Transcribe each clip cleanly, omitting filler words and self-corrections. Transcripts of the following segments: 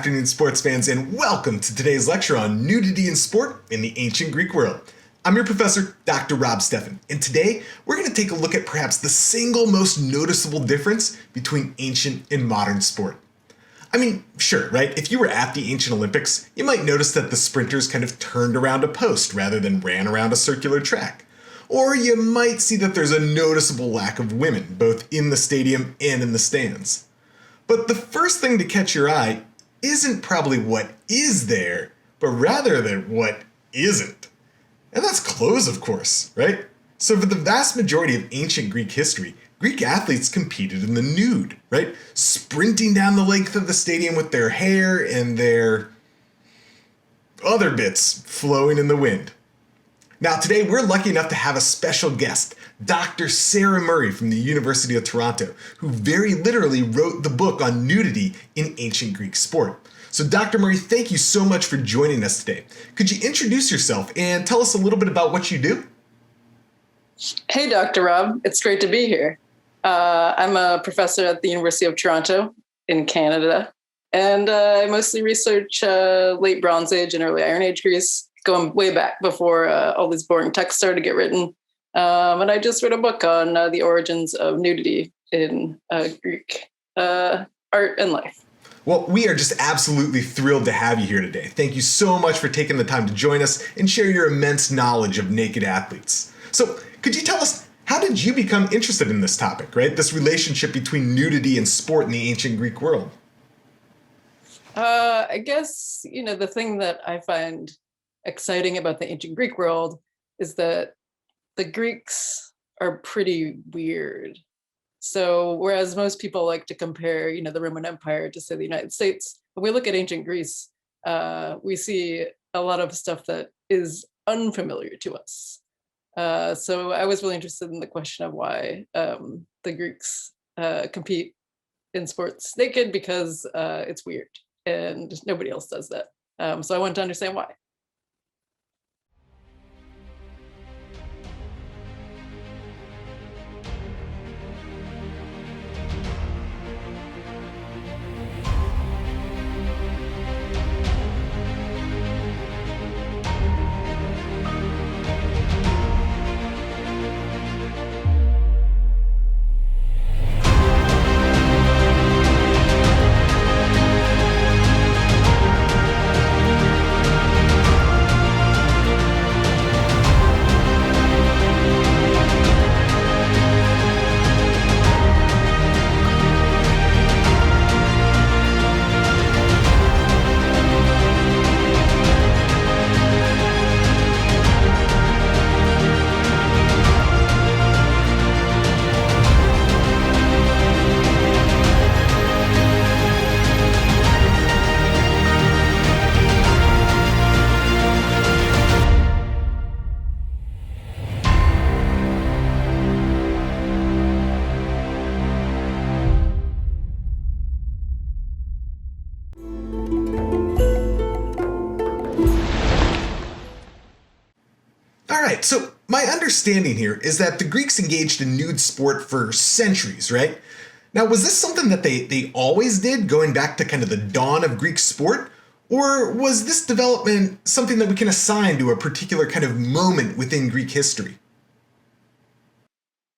afternoon, sports fans, and welcome to today's lecture on nudity in sport in the ancient Greek world. I'm your professor, Dr. Rob Steffen, and today we're going to take a look at perhaps the single most noticeable difference between ancient and modern sport. I mean, sure, right? If you were at the ancient Olympics, you might notice that the sprinters kind of turned around a post rather than ran around a circular track. Or you might see that there's a noticeable lack of women, both in the stadium and in the stands. But the first thing to catch your eye isn't probably what is there, but rather than what isn't. And that's clothes, of course, right? So for the vast majority of ancient Greek history, Greek athletes competed in the nude, right? Sprinting down the length of the stadium with their hair and their other bits flowing in the wind. Now today we're lucky enough to have a special guest, Dr. Sarah Murray from the University of Toronto, who very literally wrote the book on nudity in ancient Greek sport. So Dr. Murray, thank you so much for joining us today. Could you introduce yourself and tell us a little bit about what you do? Hey, Dr. Rob, it's great to be here. I'm a professor at the University of Toronto in Canada, and I mostly research late Bronze Age and early Iron Age Greece, going way back before all these boring texts started to get written. And I just wrote a book on the origins of nudity in Greek art and life. Well, we are just absolutely thrilled to have you here today. Thank you so much for taking the time to join us and share your immense knowledge of naked athletes. So could you tell us, how did you become interested in this topic, right? This relationship between nudity and sport in the ancient Greek world? I guess, the thing that I find exciting about the ancient Greek world is that the Greeks are pretty weird. So whereas most people like to compare, the Roman Empire to, say, the United States, when we look at ancient Greece, we see a lot of stuff that is unfamiliar to us. So I was really interested in the question of why the Greeks compete in sports naked, because it's weird and nobody else does that. So I wanted to understand why. All right, so my understanding here is that the Greeks engaged in nude sport for centuries, right? Now, was this something that they always did, going back to kind of the dawn of Greek sport? Or was this development something that we can assign to a particular kind of moment within Greek history?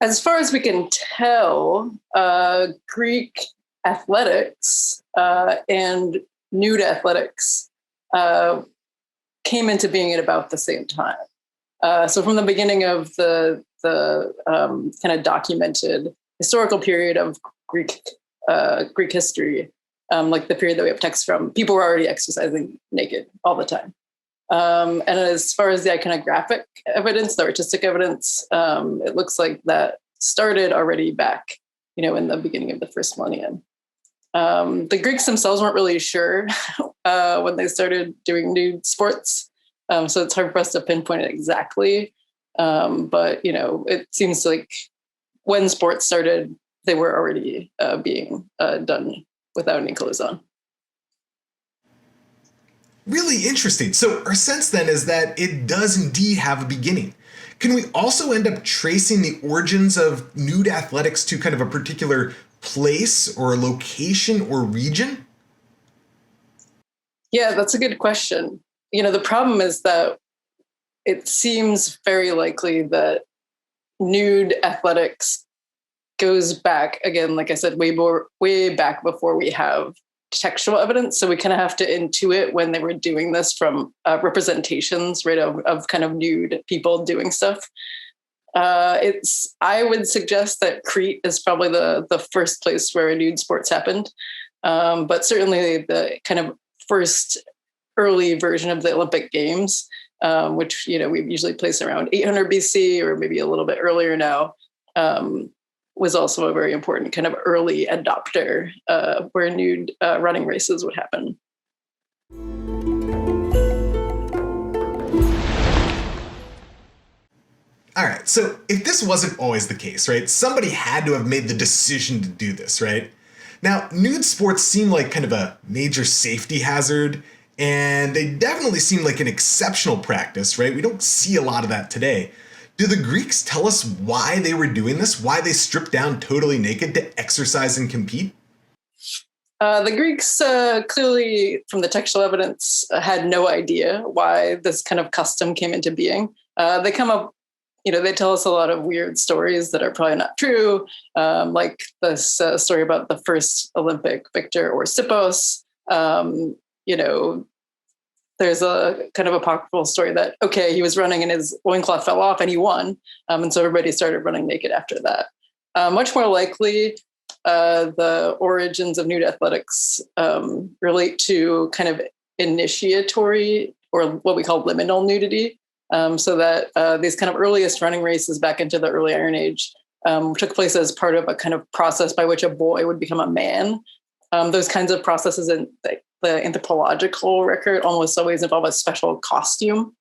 As far as we can tell, Greek athletics and nude athletics came into being at about the same time. So from the beginning of the kind of documented historical period of Greek history, like the period that we have texts from, people were already exercising naked all the time. And as far as the iconographic evidence, the artistic evidence, it looks like that started already back, in the beginning of the first millennium. The Greeks themselves weren't really sure when they started doing nude sports. So it's hard for us to pinpoint it exactly. But, it seems like when sports started, they were already being done without any clothes on. Really interesting. So our sense then is that it does indeed have a beginning. Can we also end up tracing the origins of nude athletics to kind of a particular place or a location or region? Yeah, that's a good question. The problem is that it seems very likely that nude athletics goes back again, like I said, way back before we have textual evidence. So we kind of have to intuit when they were doing this from representations, right, of kind of nude people doing stuff. I would suggest that Crete is probably the first place where nude sports happened. But certainly the kind of first early version of the Olympic Games, which, we usually place around 800 BC or maybe a little bit earlier now, was also a very important kind of early adopter where nude running races would happen. All right, so if this wasn't always the case, right, somebody had to have made the decision to do this, right? Now, nude sports seem like kind of a major safety hazard, and they definitely seem like an exceptional practice, right? We don't see a lot of that today. Do the Greeks tell us why they were doing this, why they stripped down totally naked to exercise and compete? The Greeks clearly, from the textual evidence, had no idea why this kind of custom came into being. They come up, they tell us a lot of weird stories that are probably not true, like this story about the first Olympic victor, Orsippos. There's a kind of apocryphal story that, okay, he was running and his loincloth fell off and he won. And so everybody started running naked after that. Much more likely, the origins of nude athletics relate to kind of initiatory or what we call liminal nudity. So that these kind of earliest running races back into the early Iron Age took place as part of a kind of process by which a boy would become a man. Those kinds of processes in the anthropological record almost always involve a special costume.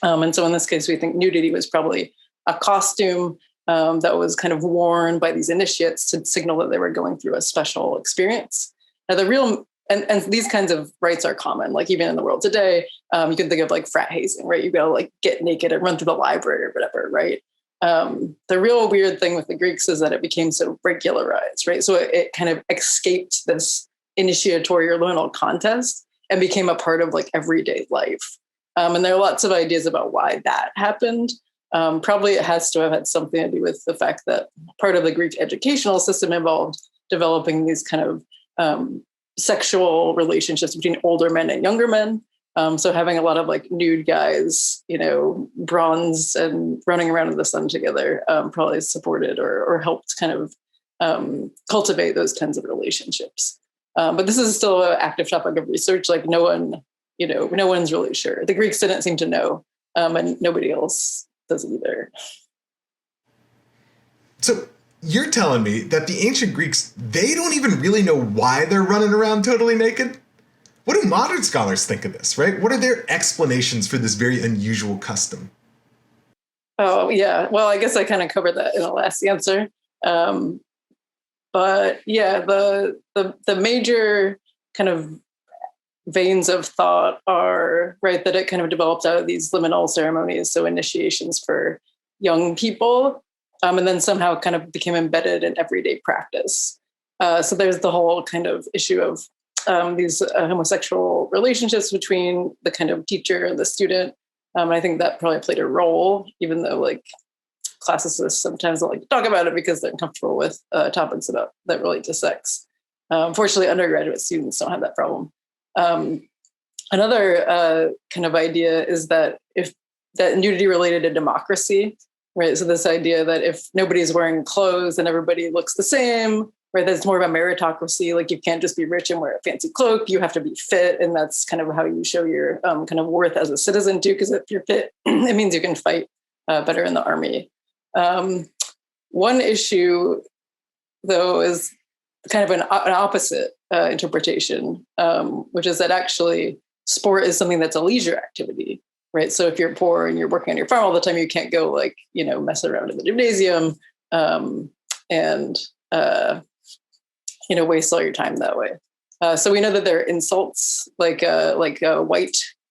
And so in this case, we think nudity was probably a costume that was kind of worn by these initiates to signal that they were going through a special experience. Now, and these kinds of rites are common, like even in the world today, you can think of like frat hazing, right? You gotta like get naked and run through the library or whatever, right? The real weird thing with the Greeks is that it became so regularized, right? So it kind of escaped this initiatory or liminal contest and became a part of like everyday life. And there are lots of ideas about why that happened. Probably it has to have had something to do with the fact that part of the Greek educational system involved developing these kind of sexual relationships between older men and younger men. So having a lot of like nude guys, bronze and running around in the sun together probably supported or helped kind of cultivate those kinds of relationships. But this is still an active topic of research. Like no one's really sure. The Greeks didn't seem to know, and nobody else does either. So you're telling me that the ancient Greeks, they don't even really know why they're running around totally naked? What do modern scholars think of this, right? What are their explanations for this very unusual custom? Oh, yeah. Well, I guess I kind of covered that in the last answer. But yeah, the major kind of veins of thought are, right, that it kind of developed out of these liminal ceremonies, so initiations for young people, and then somehow kind of became embedded in everyday practice. So there's the whole kind of issue of these homosexual relationships between the kind of teacher and the student. And I think that probably played a role, even though like classicists sometimes don't like to talk about it because they're uncomfortable with topics that relate to sex. Fortunately, undergraduate students don't have that problem. Another kind of idea is that that nudity related to democracy, right? So this idea that if nobody's wearing clothes and everybody looks the same, right? That's more of a meritocracy. Like you can't just be rich and wear a fancy cloak. You have to be fit, and that's kind of how you show your kind of worth as a citizen too. Because if you're fit, it means you can fight better in the army. One issue, though, is kind of an opposite interpretation, which is that actually sport is something that's a leisure activity, right? So if you're poor and you're working on your farm all the time, you can't go like, mess around in the gymnasium and waste all your time that way. So we know that there are insults like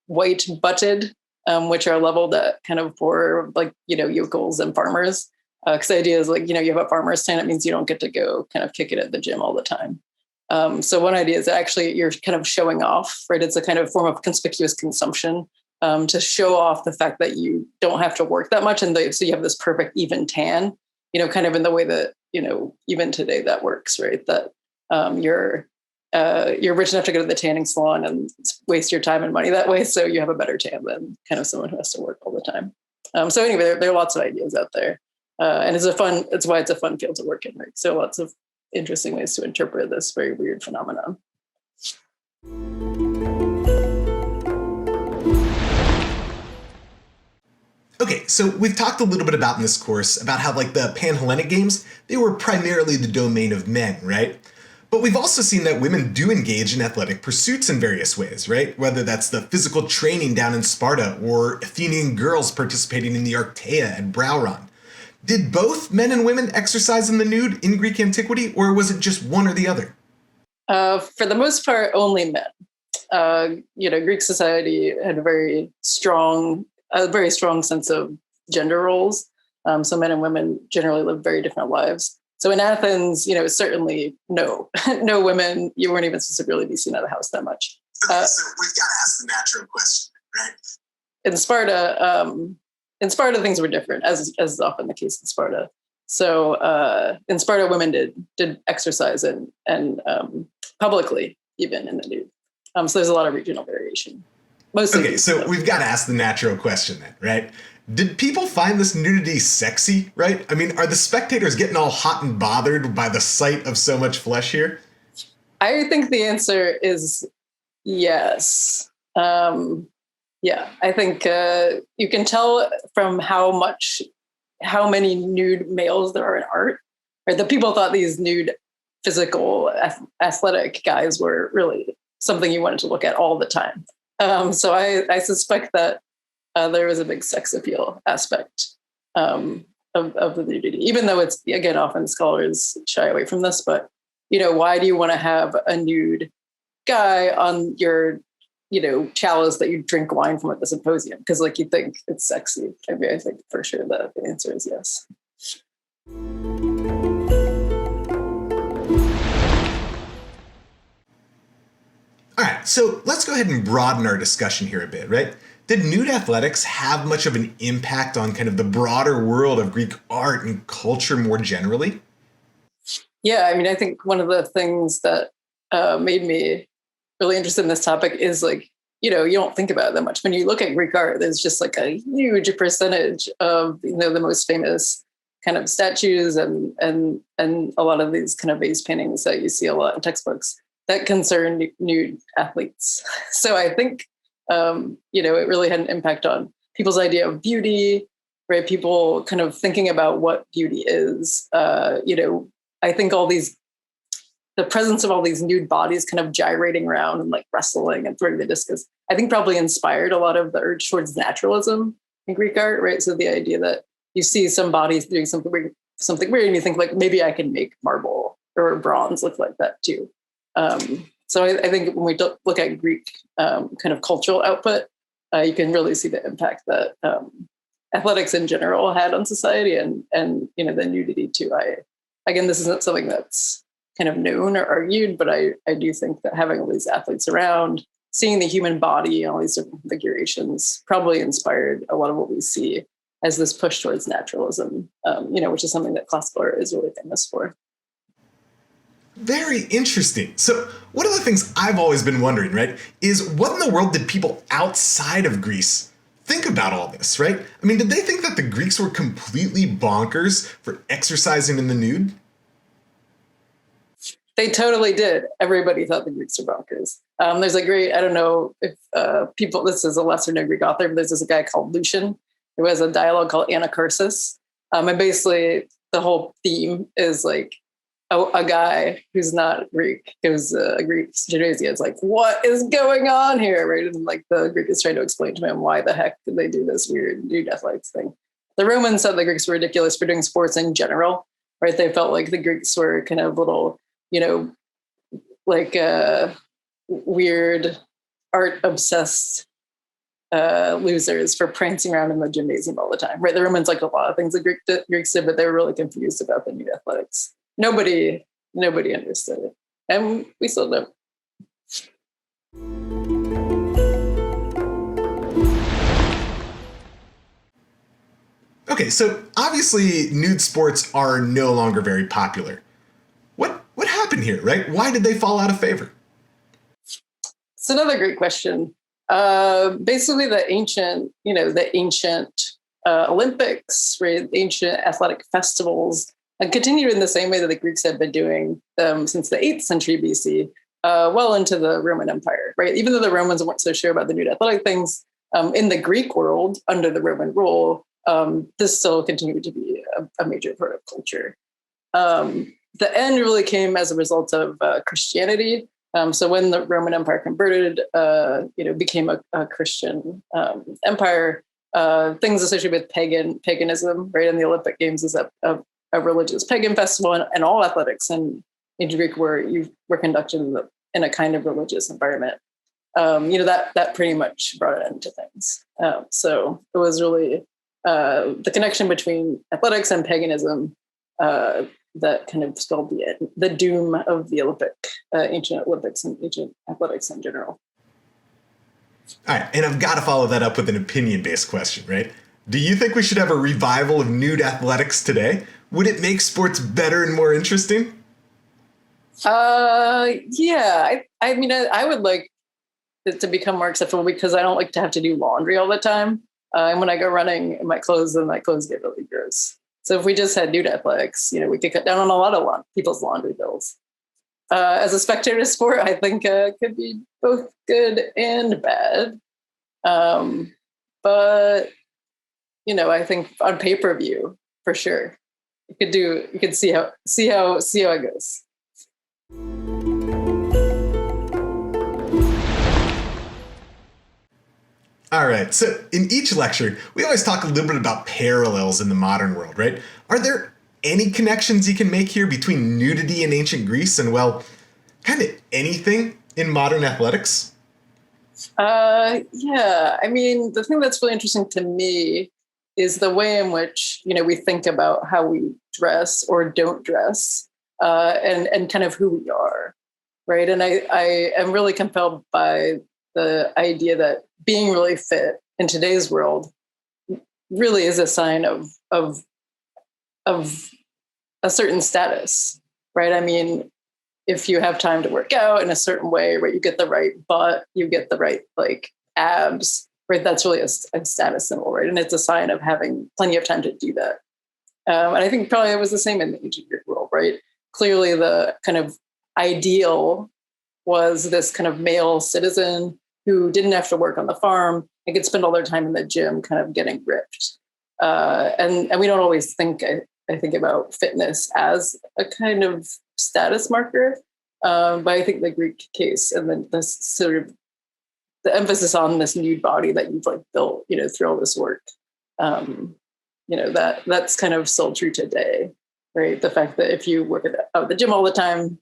white butted, which are leveled at kind of for like, yokels and farmers. Because the idea is like, you have a farmer's stand, it means you don't get to go kind of kick it at the gym all the time. So one idea is that actually you're kind of showing off, right? It's a kind of form of conspicuous consumption to show off the fact that you don't have to work that much. And so you have this perfect even tan, kind of in the way that, even today that works, right? That you're rich enough to go to the tanning salon and waste your time and money that way. So you have a better tan than kind of someone who has to work all the time. So anyway, there are lots of ideas out there. And it's why it's a fun field to work in, right? So lots of interesting ways to interpret this very weird phenomenon. Okay, so we've talked a little bit about in this course about how like the Panhellenic games, they were primarily the domain of men, right? But we've also seen that women do engage in athletic pursuits in various ways, right? Whether that's the physical training down in Sparta or Athenian girls participating in the Archaea at Brauron. Did both men and women exercise in the nude in Greek antiquity, or was it just one or the other? For the most part, only men. Greek society had a very strong sense of gender roles. So men and women generally lived very different lives. So in Athens, certainly no women. You weren't even supposed to really be seen out of the house that much. Okay, so we've got to ask the natural question, right? In Sparta, things were different, as is often the case in Sparta. So in Sparta, women did exercise and publicly, even in the nude. So there's a lot of regional variation. Okay, so we've got to ask the natural question then, right? Did people find this nudity sexy, right? I mean, are the spectators getting all hot and bothered by the sight of so much flesh here? I think the answer is yes. Yeah, I think you can tell from how many nude males there are in art, right? That people thought these nude, physical, athletic guys were really something you wanted to look at all the time. So I suspect that there was a big sex appeal aspect of the nudity, even though it's, again, often scholars shy away from this. But, why do you want to have a nude guy on your chalice that you drink wine from at the symposium? Because you think it's sexy. I mean, I think for sure that the answer is yes. All right, so let's go ahead and broaden our discussion here a bit, right? Did nude athletics have much of an impact on kind of the broader world of Greek art and culture more generally? Yeah, I mean, I think one of the things that made me really interested in this topic is you don't think about it that much. When you look at Greek art, there's just a huge percentage of, the most famous kind of statues and a lot of these kind of vase paintings that you see a lot in textbooks that concern nude athletes. So I think, it really had an impact on people's idea of beauty, right? People kind of thinking about what beauty is. I think the presence of all these nude bodies kind of gyrating around and wrestling and throwing the discus, I think probably inspired a lot of the urge towards naturalism in Greek art, right? So the idea that you see some bodies doing something weird and you think maybe I can make marble or bronze look like that too. So I think when we look at Greek kind of cultural output, you can really see the impact that athletics in general had on society and the nudity too. Again, this isn't something that's kind of known or argued, but I do think that having all these athletes around, seeing the human body and all these different configurations probably inspired a lot of what we see as this push towards naturalism, which is something that classical art is really famous for. Very interesting. So one of the things I've always been wondering, right, is what in the world did people outside of Greece think about all this, right? I mean, did they think that the Greeks were completely bonkers for exercising in the nude? They totally did. Everybody thought the Greeks were bonkers. There's a great, I don't know if this is a lesser known Greek author, but there's this guy called Lucian who has a dialogue called Anacharsis. And basically the whole theme is a guy who's not Greek, who's a Greek gymnasia is what is going on here, right? And the Greek is trying to explain to him why the heck did they do this weird nude athletics thing. The Romans said the Greeks were ridiculous for doing sports in general, right? They felt like the Greeks were kind of little, weird art obsessed losers for prancing around in the gymnasium all the time, right? The Romans liked a lot of things the Greeks did, but they were really confused about the nude athletics. Nobody understood it. And we still don't. Okay, so obviously nude sports are no longer very popular. What happened here, right? Why did they fall out of favor? It's another great question. Basically, the ancient Olympics, right? Ancient athletic festivals, continued in the same way that the Greeks had been doing them since the 8th century BC, well into the Roman Empire, right? Even though the Romans weren't so sure about the nude athletic things, in the Greek world, under the Roman rule, this still continued to be a major part of culture. The end really came as a result of Christianity. So when the Roman Empire converted, became a Christian empire, things associated with paganism, right? And the Olympic Games is a religious pagan festival, and all athletics in ancient Greek were conducted in a kind of religious environment. That pretty much brought an end to things. So it was really the connection between athletics and paganism that kind of spelled the doom of the ancient Olympics and ancient athletics in general. All right, and I've got to follow that up with an opinion-based question, right? Do you think we should have a revival of nude athletics today? Would it make sports better and more interesting? Yeah. I would like it to become more acceptable because I don't like to have to do laundry all the time. And when I go running in my clothes get really gross. So if we just had nude athletics, we could cut down on a lot of people's laundry bills. As a spectator sport, I think it could be both good and bad. But I think on pay-per-view for sure, you could see how it goes. All right, so in each lecture, we always talk a little bit about parallels in the modern world, right? Are there any connections you can make here between nudity in ancient Greece and, well, kind of anything in modern athletics? Yeah. The thing that's really interesting to me is the way in which, we think about how we dress or don't dress, and kind of who we are, right? And I am really compelled by the idea that being really fit in today's world really is a sign of a certain status, right? If you have time to work out in a certain way, right, you get the right butt, you get the right abs, right? That's really a status symbol, right? And it's a sign of having plenty of time to do that. And I think probably it was the same in the ancient Greek world, right? Clearly, the kind of ideal was this kind of male citizen who didn't have to work on the farm and could spend all their time in the gym kind of getting ripped. And we don't always think, I think about fitness as a kind of status marker. But I think the Greek case and then this sort of the emphasis on this nude body that you've built, through all this work, that's kind of still true today, right? The fact that if you work at the gym all the time,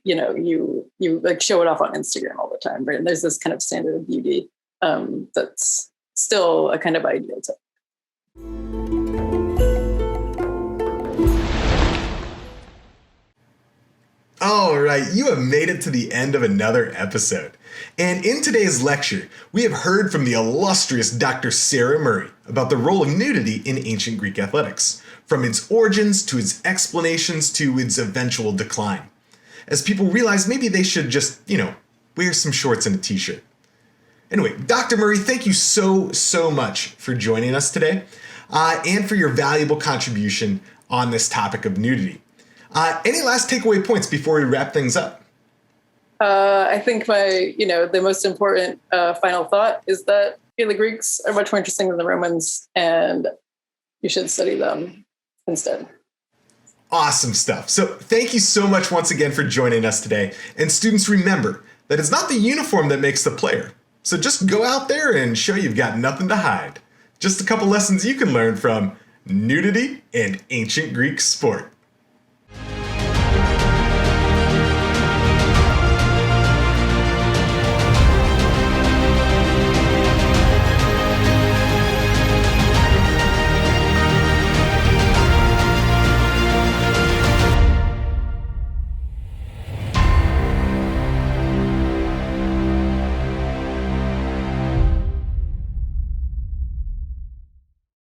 you show it off on Instagram all the time, right? And there's this kind of standard of beauty that's still a kind of ideal type. All right, you have made it to the end of another episode. And in today's lecture, we have heard from the illustrious Dr. Sarah Murray about the role of nudity in ancient Greek athletics, from its origins to its explanations to its eventual decline, as people realize maybe they should just, wear some shorts and a t-shirt. Anyway, Dr. Murray, thank you so much for joining us today and for your valuable contribution on this topic of nudity. Any last takeaway points before we wrap things up? I think the most important final thought is that the Greeks are much more interesting than the Romans, and you should study them instead. Awesome stuff. So thank you so much once again for joining us today. And students, remember that it's not the uniform that makes the player. So just go out there and show you've got nothing to hide. Just a couple lessons you can learn from nudity and ancient Greek sport.